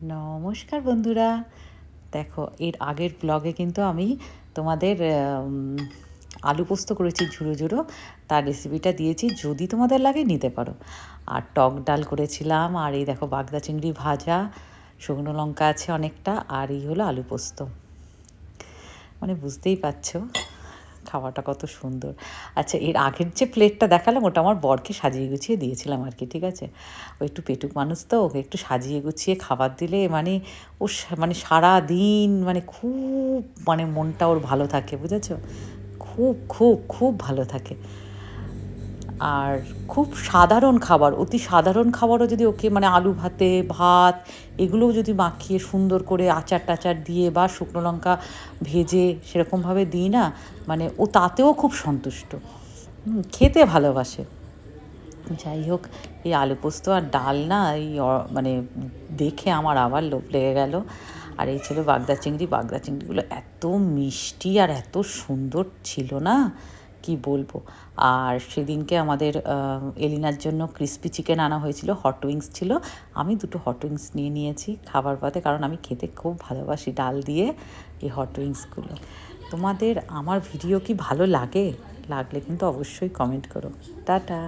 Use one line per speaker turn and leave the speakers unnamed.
নমস্কার বন্ধুরা, দেখো এর আগের ব্লগে কিন্তু আমি তোমাদের আলু পোস্ত করেছি ঝুড়ো ঝুড়ো, তার রেসিপিটা দিয়েছি, যদি তোমাদের লাগে নিতে পারো। আর টক ডাল করেছিলাম, আর এই দেখো বাগদা চিংড়ি ভাজা, শুকনো লঙ্কা আছে অনেকটা, আর এই হলো আলু পোস্ত। মানে বুঝতেই পারছো খাওয়াটা কত সুন্দর। আচ্ছা, এর আগের যে প্লেটটা দেখালাম ওটা আমার বরকে সাজিয়ে গুছিয়ে দিয়েছিলাম আর কি, ঠিক আছে। ও একটু পেটুক মানুষ, তো ওকে একটু সাজিয়ে গুছিয়ে খাবার দিলে মানে ও মানে সারা দিন মানে খুব মানে মনটা ওর ভালো থাকে, বুঝেছো। খুব খুব খুব ভালো থাকে। আর খুব সাধারণ খাবার, অতি সাধারণ খাবারও যদি ওকে মানে আলু ভাতে ভাত এগুলোও যদি মাখিয়ে সুন্দর করে আচার টাচার দিয়ে বা শুকনো লঙ্কা ভেজে সেরকমভাবে দিই না, মানে ও তাতেও খুব সন্তুষ্ট, খেতে ভালোবাসে। যাই হোক, এই আলু পোস্ত আর ডাল না এই মানে দেখে আমার আবার লোভ লেগে গেল। আর এই ছিল বাগদা চিংড়ি, বাগদা চিংড়িগুলো এত মিষ্টি আর এত সুন্দর ছিল না, কি বলবো। আর সেদিনকে আমাদের এলিনার জন্য ক্রিস্পি চিকেন আনা হয়েছিল, হট উইংস ছিল। আমি দুটো হট উইংস নিয়ে নিয়েছি খাবার পাতে, কারণ আমি খেতে খুব ভালোবাসি ডাল দিয়ে এই হট উইংসগুলো। তোমাদের আমার ভিডিও কি ভালো লাগে? লাগলে কিন্তু অবশ্যই কমেন্ট করো। টাটা।